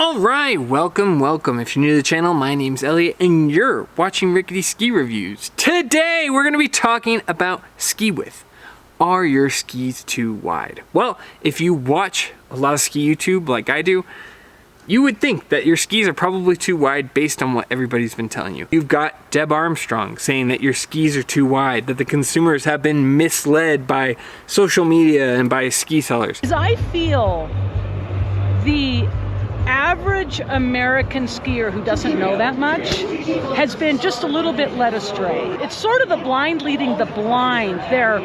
Alright, welcome. If you're new to the channel, my name's Elliott and you're watching Rickety Ski Reviews. Today we're going to be talking about ski width. Are your skis too wide? Well, if you watch a lot of ski YouTube like I do, you would think that your skis are probably too wide based on what everybody's been telling you. You've got Deb Armstrong saying that your skis are too wide, that the consumers have been misled by social media and by ski sellers. I feel the average American skier who doesn't know that much has been just a little bit led astray. It's sort of the blind leading the blind. They're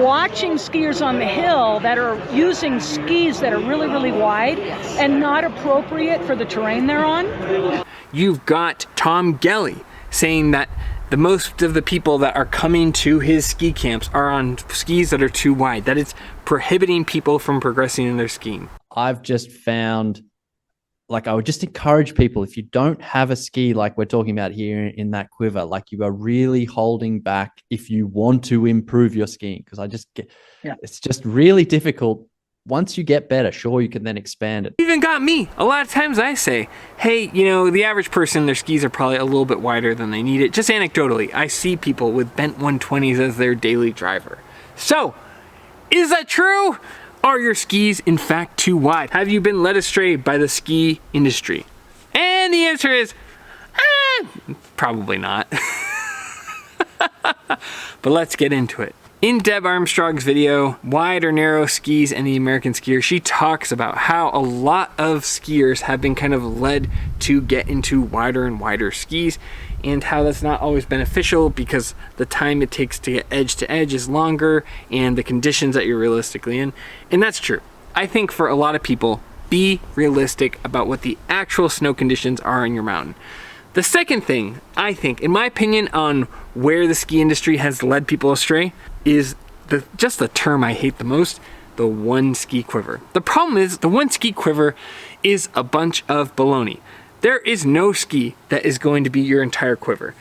watching skiers on the hill that are using skis that are really, really wide and not appropriate for the terrain they're on. You've got Tom Gellie saying that the most of the people that are coming to his ski camps are on skis that are too wide, that it's prohibiting people from progressing in their skiing. I've just found, like, I would just encourage people, if you don't have a ski like we're talking about here in that quiver, like you are really holding back if you want to improve your skiing, because I just get, it's just really difficult. Once you get better, sure, you can then expand it. Even got me. A lot of times I say, hey, you know, the average person, their skis are probably a little bit wider than they need it. Just anecdotally, I see people with bent 120s as their daily driver. So, is that true? Are your skis in fact too wide? Have you been led astray by the ski industry? And the answer is, probably not. But let's get into it. In Deb Armstrong's video, Wide or Narrow Skis and the American Skier, she talks about how a lot of skiers have been kind of led to get into wider and wider skis, and how that's not always beneficial because the time it takes to get edge to edge is longer and the conditions that you're realistically in. And that's true. I think for a lot of people, be realistic about what the actual snow conditions are on your mountain. The second thing, I think, in my opinion, on where the ski industry has led people astray is just the term I hate the most, the One Ski Quiver. The problem is the One Ski Quiver is a bunch of baloney. There is no ski that is going to be your entire quiver.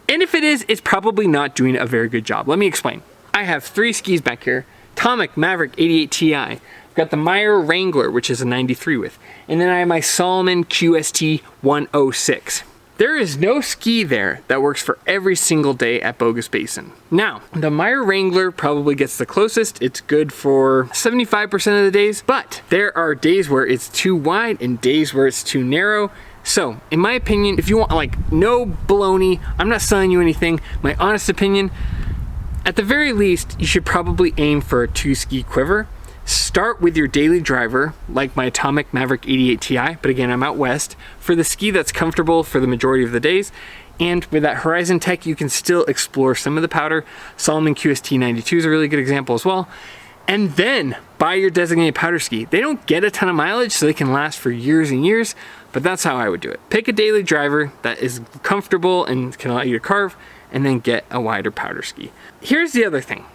And if it is, it's probably not doing a very good job. Let me explain. I have 3 skis back here. Atomic Maverick 88 Ti. I've got the Meier Wrangler, which is a 93 width. And then I have my Salomon QST 106. There is no ski there that works for every single day at Bogus Basin. Now, the Meier Wrangler probably gets the closest. It's good for 75% of the days, but there are days where it's too wide and days where it's too narrow. So, in my opinion, if you want, like, no baloney, I'm not selling you anything, my honest opinion, at the very least, you should probably aim for a 2-ski quiver. Start with your daily driver, like my Atomic Maverick 88 Ti, but again, I'm out west, for the ski that's comfortable for the majority of the days. And with that Horizon Tech, you can still explore some of the powder. Salomon QST 92 is a really good example as well. And then buy your designated powder ski. They don't get a ton of mileage, so they can last for years and years, but that's how I would do it. Pick a daily driver that is comfortable and can allow you to carve, and then get a wider powder ski. Here's the other thing.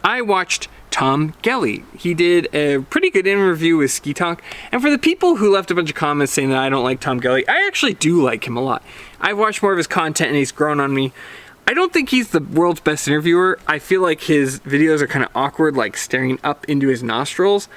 I watched Tom Gellie. He did a pretty good interview with Ski Talk, and for the people who left a bunch of comments saying that I don't like Tom Gellie, I actually do like him a lot. I've watched more of his content and he's grown on me. I don't think he's the world's best interviewer. I feel like his videos are kind of awkward, like staring up into his nostrils,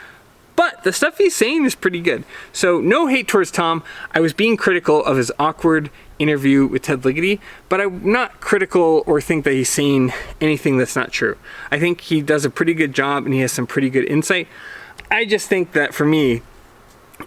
but the stuff he's saying is pretty good. So no hate towards Tom. I was being critical of his awkward interview with Ted Rickety, but I'm not critical or think that he's saying anything that's not true. I think he does a pretty good job and he has some pretty good insight. I just think that for me,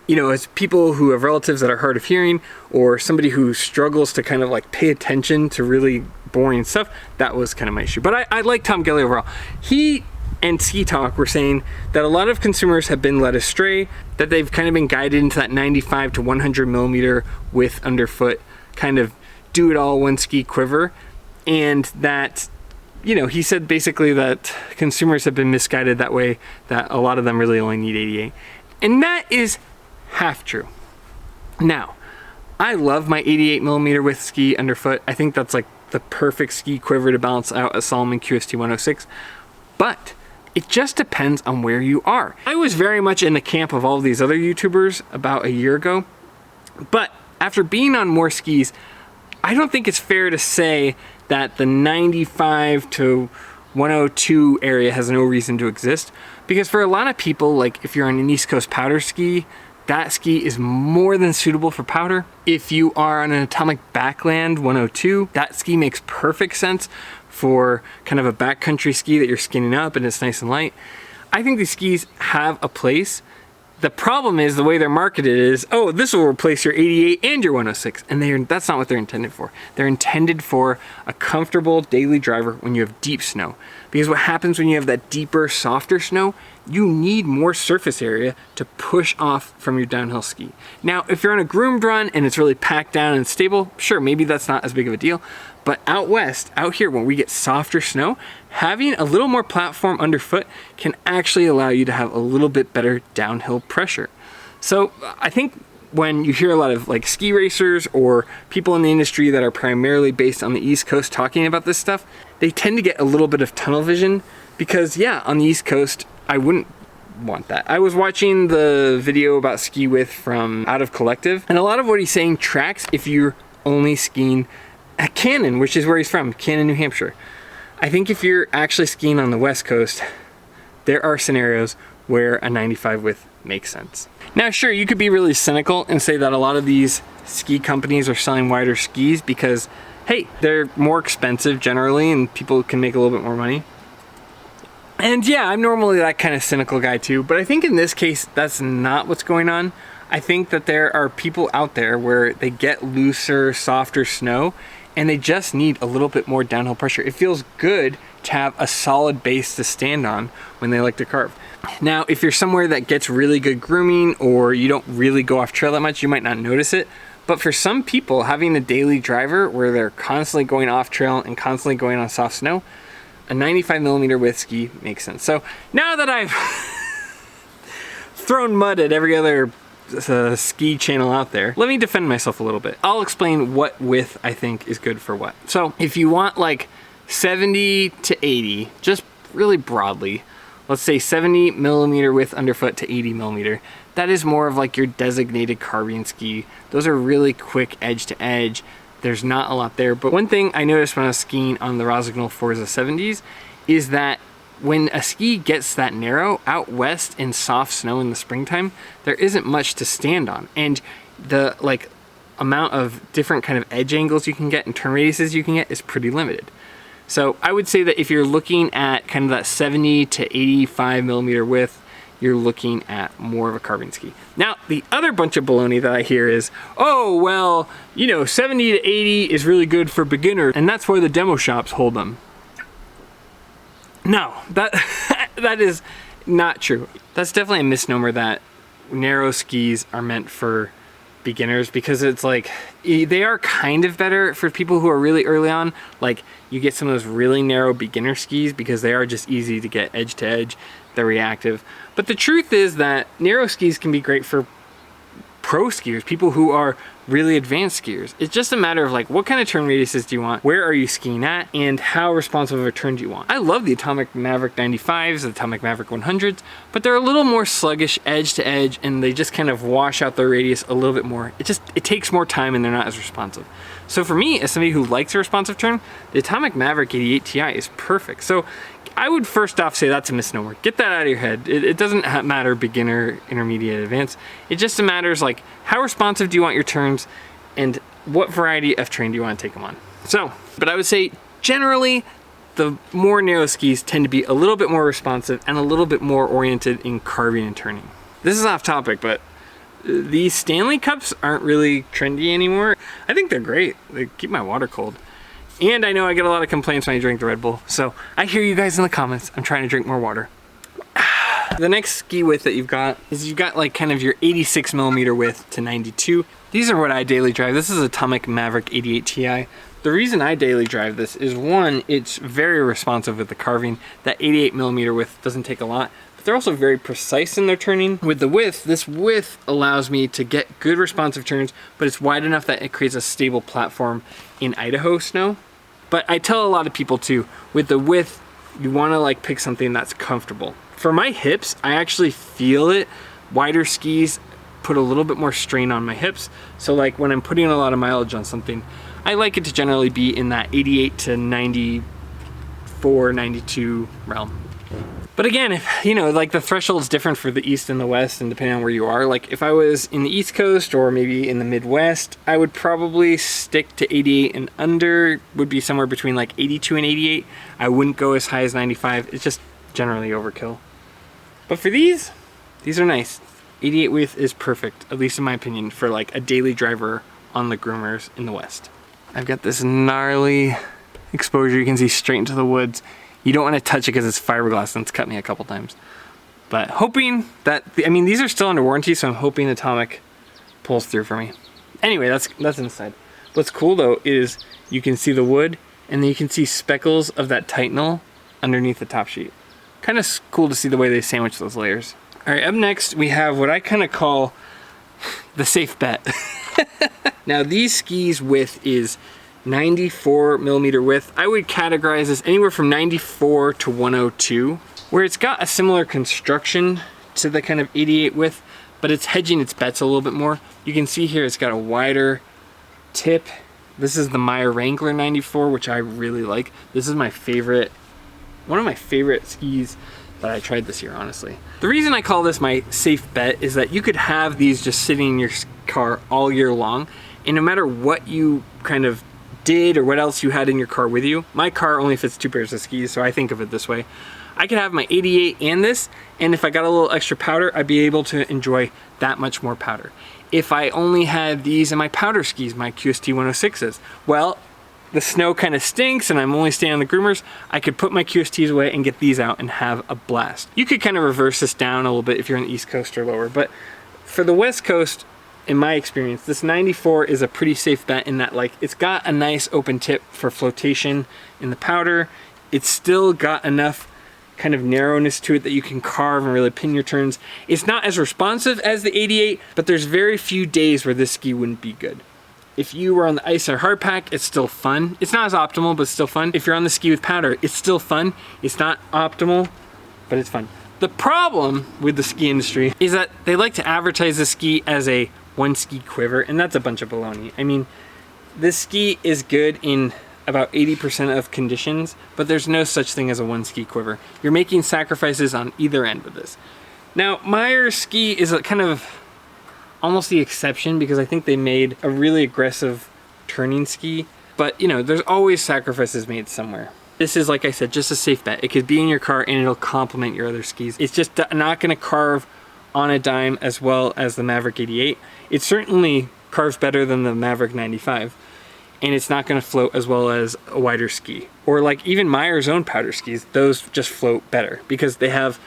you know, as people who have relatives that are hard of hearing, or somebody who struggles to kind of like pay attention to really boring stuff, that was kind of my issue. But I like Tom Gellie overall. He and Ski Talk were saying that a lot of consumers have been led astray, that they've kind of been guided into that 95 to 100 millimeter width underfoot, kind of do it all one ski quiver, and that, you know, he said basically that consumers have been misguided that way, that a lot of them really only need 88. And that is half true. Now, I love my 88 millimeter width ski underfoot. I think that's like the perfect ski quiver to balance out a Salomon QST 106, but it just depends on where you are. I was very much in the camp of all of these other YouTubers about a year ago, but after being on more skis, I don't think it's fair to say that the 95 to 102 area has no reason to exist, because for a lot of people, like if you're on an East Coast powder ski, that ski is more than suitable for powder. If you are on an Atomic Backland 102, that ski makes perfect sense for kind of a backcountry ski that you're skinning up and it's nice and light. I think these skis have a place. The problem is the way they're marketed is, oh, this will replace your 88 and your 106. And that's not what they're intended for. They're intended for a comfortable daily driver when you have deep snow. Because what happens when you have that deeper, softer snow, you need more surface area to push off from your downhill ski. Now, if you're on a groomed run and it's really packed down and stable, sure, maybe that's not as big of a deal. But out west, out here, when we get softer snow, having a little more platform underfoot can actually allow you to have a little bit better downhill pressure. So I think when you hear a lot of like ski racers or people in the industry that are primarily based on the East Coast talking about this stuff, they tend to get a little bit of tunnel vision because yeah, on the East Coast, I wouldn't want that. I was watching the video about ski width from Out of Collective, and a lot of what he's saying tracks if you're only skiing at Cannon, which is where he's from, Cannon, New Hampshire. I think if you're actually skiing on the West Coast, there are scenarios where a 95 width makes sense. Now, sure, you could be really cynical and say that a lot of these ski companies are selling wider skis because, hey, they're more expensive generally and people can make a little bit more money. And yeah, I'm normally that kind of cynical guy too, but I think in this case, that's not what's going on. I think that there are people out there where they get looser, softer snow and they just need a little bit more downhill pressure. It feels good to have a solid base to stand on when they like to carve. Now, if you're somewhere that gets really good grooming or you don't really go off trail that much, you might not notice it. But for some people, having a daily driver where they're constantly going off trail and constantly going on soft snow, a 95mm width ski makes sense. So now that I've thrown mud at every other ski channel out there, let me defend myself a little bit. I'll explain what width I think is good for what. So if you want like 70 to 80, just really broadly, let's say 70mm width underfoot to 80mm, that is more of like your designated carbine ski. Those are really quick edge to edge. There's not a lot there. But one thing I noticed when I was skiing on the Rossignol Forza 70s is that when a ski gets that narrow out west in soft snow in the springtime, there isn't much to stand on. And the like amount of different kind of edge angles you can get and turn radiuses you can get is pretty limited. So I would say that if you're looking at kind of that 70 to 85mm width, you're looking at more of a carbine ski. Now, the other bunch of baloney that I hear is, oh, well, you know, 70 to 80 is really good for beginners, and that's why the demo shops hold them. No, that is not true. That's definitely a misnomer that narrow skis are meant for beginners, because it's like they are kind of better for people who are really early on. Like you get some of those really narrow beginner skis because they are just easy to get edge to edge. They're reactive. But the truth is that narrow skis can be great for pro skiers, people who are really advanced skiers. It's just a matter of like, what kind of turn radiuses do you want? Where are you skiing at? And how responsive of a turn do you want? I love the Atomic Maverick 95s, the Atomic Maverick 100s, but they're a little more sluggish edge to edge and they just kind of wash out their radius a little bit more. It takes more time and they're not as responsive. So for me, as somebody who likes a responsive turn, the Atomic Maverick 88 Ti is perfect. So I would first off say that's a misnomer. Get that out of your head. It doesn't matter beginner, intermediate, advanced. It just matters like how responsive do you want your turns and what variety of terrain do you want to take them on. So, but I would say generally the more narrow skis tend to be a little bit more responsive and a little bit more oriented in carving and turning. This is off topic, but these Stanley Cups aren't really trendy anymore. I think they're great. They keep my water cold. And I know I get a lot of complaints when I drink the Red Bull. So I hear you guys in the comments. I'm trying to drink more water. The next ski width that you've got like kind of your 86mm width to 92. These are what I daily drive. This is Atomic Maverick 88 Ti. The reason I daily drive this is one, it's very responsive with the carving. That 88mm width doesn't take a lot, but they're also very precise in their turning. With the width, this width allows me to get good responsive turns, but it's wide enough that it creates a stable platform in Idaho snow. But I tell a lot of people too, with the width, you wanna like pick something that's comfortable. For my hips, I actually feel it. Wider skis put a little bit more strain on my hips. So like when I'm putting a lot of mileage on something, I like it to generally be in that 88 to 94, 92 realm. But again, if, you know, like the threshold's different for the East and the West, and depending on where you are. Like if I was in the East Coast or maybe in the Midwest, I would probably stick to 88 and under, would be somewhere between like 82 and 88. I wouldn't go as high as 95. It's just generally overkill. But for these are nice. 88 width is perfect, at least in my opinion, for like a daily driver on the groomers in the West. I've got this gnarly exposure. You can see straight into the woods. You don't want to touch it because it's fiberglass, and it's cut me a couple times. But hoping that, I mean, these are still under warranty, so I'm hoping Atomic pulls through for me. Anyway, that's inside. What's cool though is you can see the wood, and then you can see speckles of that Titanal underneath the top sheet. Kind of cool to see the way they sandwich those layers. All right, up next we have what I kind of call the safe bet. Now these skis width is 94 millimeter width. I would categorize this anywhere from 94 to 102, where it's got a similar construction to the kind of 88 width, but it's hedging its bets a little bit more. You can see here it's got a wider tip. This is the Meier Wrangler 94, which I really like. This is my favorite, one of my favorite skis that I tried this year, honestly. The reason I call this my safe bet is that you could have these just sitting in your car all year long, and no matter what you kind of did or what else you had in your car with you, my car only fits 2 pairs of skis, so I think of it this way. I could have my 88 and this, and if I got a little extra powder, I'd be able to enjoy that much more powder. If I only had these and my powder skis, my QST 106s, well, the snow kind of stinks and I'm only staying on the groomers, I could put my QSTs away and get these out and have a blast. You could kind of reverse this down a little bit if you're on the East Coast or lower, but for the West Coast, in my experience, this 94 is a pretty safe bet in that, like, it's got a nice open tip for flotation in the powder. It's still got enough kind of narrowness to it that you can carve and really pin your turns. It's not as responsive as the 88, but there's very few days where this ski wouldn't be good. If you were on the ice or hard pack, it's still fun. It's not as optimal, but it's still fun. If you're on the ski with powder, it's still fun. It's not optimal, but it's fun. The problem with the ski industry is that they like to advertise the ski as a One Ski Quiver, and that's a bunch of baloney. I mean, this ski is good in about 80% of conditions, but there's no such thing as a One Ski Quiver. You're making sacrifices on either end with this. Now, Meier's ski is a kind of almost the exception because I think they made a really aggressive turning ski, but you know, there's always sacrifices made somewhere. This is, like I said, just a safe bet. It could be in your car and it'll complement your other skis. It's just not gonna carve on a dime as well as the Maverick 88. It certainly carves better than the Maverick 95, and it's not gonna float as well as a wider ski. Or like even Meier's own powder skis, those just float better because they have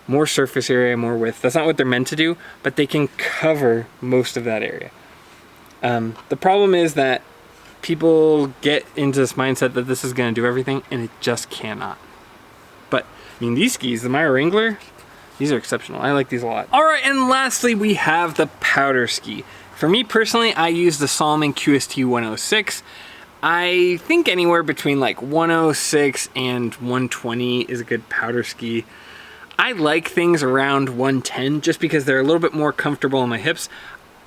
more surface area, more width. That's not what they're meant to do, but they can cover most of that area. The problem is that people get into this mindset that this is gonna do everything, and it just cannot. But I mean, these skis, the Meier Wrangler, these are exceptional. I like these a lot. All right, and lastly, we have the powder ski. For me personally, I use the Salomon QST 106. I think anywhere between like 106 and 120 is a good powder ski. I like things around 110 just because they're a little bit more comfortable on my hips.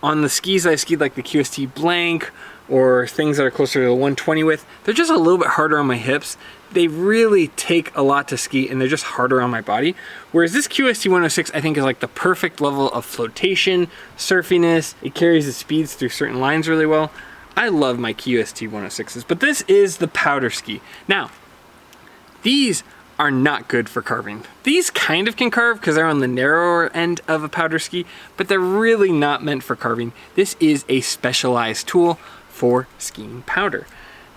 On the skis I've skied, like the QST Blank or things that are closer to the 120 width, they're just a little bit harder on my hips. They really take a lot to ski and they're just harder on my body. Whereas this QST 106 I think is like the perfect level of flotation, surfiness. It carries the speeds through certain lines really well. I love my QST 106s, but this is the powder ski. Now, these are not good for carving. These kind of can carve because they're on the narrower end of a powder ski, but they're really not meant for carving. This is a specialized tool for skiing powder.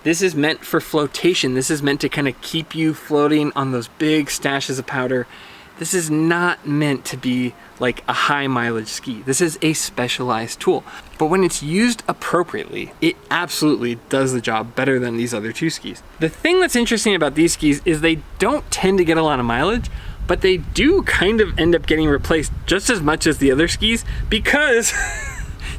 This is meant for flotation. This is meant to kind of keep you floating on those big stashes of powder. This is not meant to be like a high mileage ski. This is a specialized tool. But when it's used appropriately, it absolutely does the job better than these other two skis. The thing that's interesting about these skis is they don't tend to get a lot of mileage, but they do kind of end up getting replaced just as much as the other skis because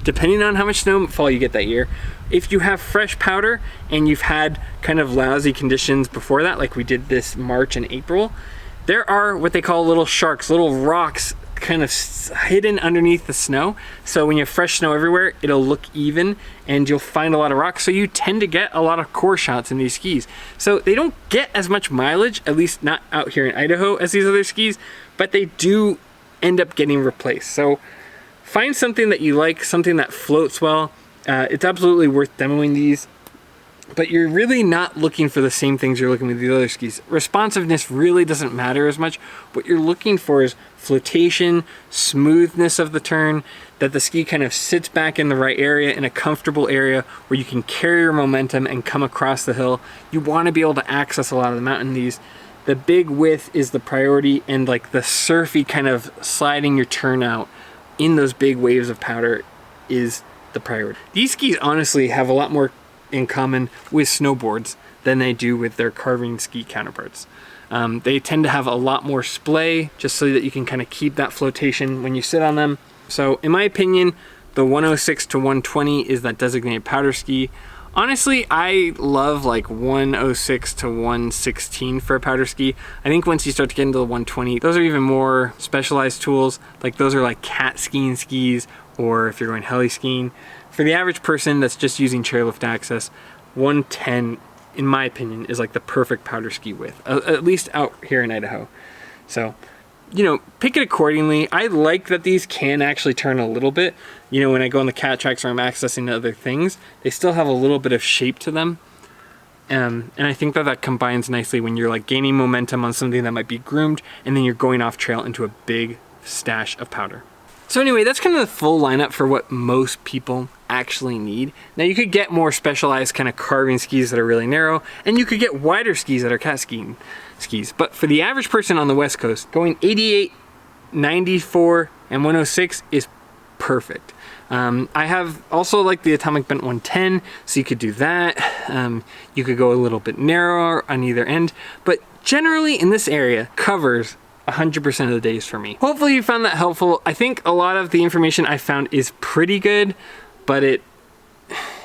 depending on how much snowfall you get that year, if you have fresh powder and you've had kind of lousy conditions before that, like we did this March and April, there are what they call little sharks, little rocks kind of hidden underneath the snow. So when you have fresh snow everywhere, it'll look even and you'll find a lot of rocks. So you tend to get a lot of core shots in these skis. So they don't get as much mileage, at least not out here in Idaho, as these other skis, but they do end up getting replaced. So find something that you like, something that floats well. It's absolutely worth demoing these, but you're really not looking for the same things you're looking with the other skis. Responsiveness really doesn't matter as much. What you're looking for is flotation, smoothness of the turn, that the ski kind of sits back in the right area, in a comfortable area where you can carry your momentum and come across the hill. You want to be able to access a lot of the mountain. The big width is the priority, and like the surfy kind of sliding your turn out in those big waves of powder is the priority. These skis honestly have a lot more in common with snowboards than they do with their carving ski counterparts. They tend to have a lot more splay just so that you can kind of keep that flotation when you sit on them. So in my opinion, the 106 to 120 is that designated powder ski. Honestly, I love like 106 to 116 for a powder ski. I think once you start to get into the 120, those are even more specialized tools. Like those are like cat skiing skis, or if you're going heli skiing. For the average person that's just using chairlift access, 110, in my opinion, is like the perfect powder ski width, at least out here in Idaho. So, you know, pick it accordingly. I like that these can actually turn a little bit. You know, when I go on the cat tracks or I'm accessing other things, they still have a little bit of shape to them. And I think that combines nicely when you're like gaining momentum on something that might be groomed, and then you're going off trail into a big stash of powder. So anyway, that's kind of the full lineup for what most people actually need. Now you could get more specialized kind of carving skis that are really narrow, and you could get wider skis that are cat skiing skis. But for the average person on the West Coast, going 88, 94, and 106 is perfect. I have also like the Atomic Bent 110, so you could do that. You could go a little bit narrower on either end, but generally in this area covers 100% of the days for me. Hopefully you found that helpful. I think a lot of the information I found is pretty good, but it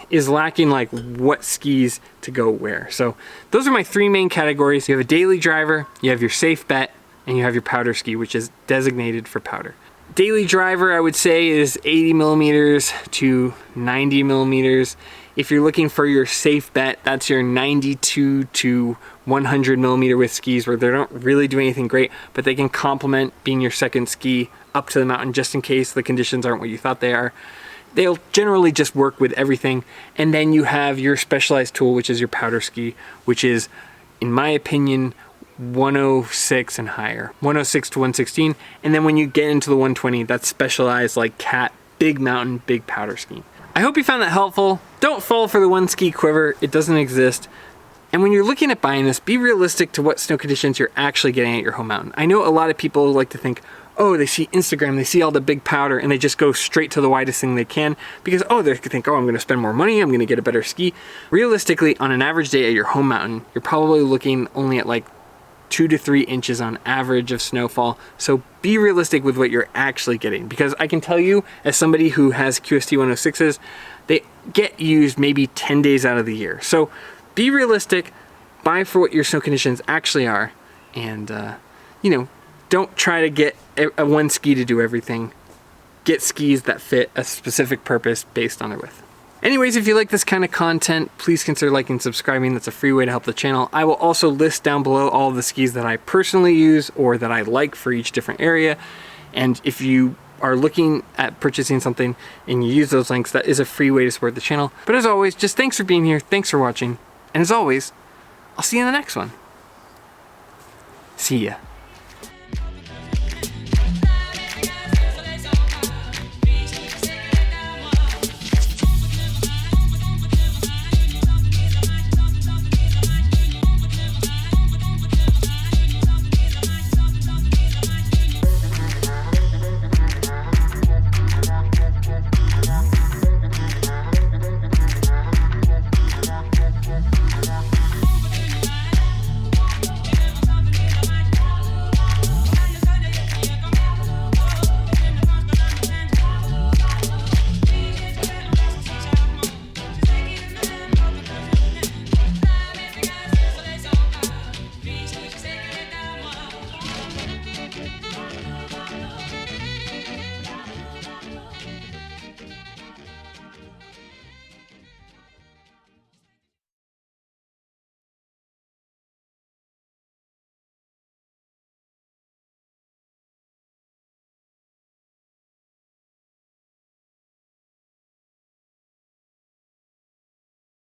is lacking like what skis to go where. So those are my three main categories. You have a daily driver, you have your safe bet, and you have your powder ski, which is designated for powder. Daily driver, I would say, is 80 millimeters to 90 millimeters. If you're looking for your safe bet, that's your 92 to 100 millimeter width skis, where they don't really do anything great, but they can complement being your second ski up to the mountain just in case the conditions aren't what you thought they are. They'll generally just work with everything. And then you have your specialized tool, which is your powder ski, which is, in my opinion, 106 and higher, 106 to 116. And then when you get into the 120, that's specialized like cat, big mountain, big powder skiing. I hope you found that helpful. Don't fall for the One Ski Quiver. It doesn't exist. And when you're looking at buying this, be realistic to what snow conditions you're actually getting at your home mountain. I know a lot of people like to think, oh, they see Instagram, they see all the big powder, and they just go straight to the widest thing they can because, oh, they think, oh, I'm gonna spend more money, I'm gonna get a better ski. Realistically, on an average day at your home mountain, you're probably looking only at like 2 to 3 inches on average of snowfall. So be realistic with what you're actually getting, because I can tell you, as somebody who has QST 106s, they get used maybe 10 days out of the year. So be realistic, buy for what your snow conditions actually are, and you know, don't try to get a one ski to do everything. Get skis that fit a specific purpose based on their width. Anyways, if you like this kind of content, please consider liking and subscribing. That's a free way to help the channel. I will also list down below all of the skis that I personally use or that I like for each different area. And if you are looking at purchasing something and you use those links, that is a free way to support the channel. But as always, just thanks for being here. Thanks for watching. And as always, I'll see you in the next one. See ya.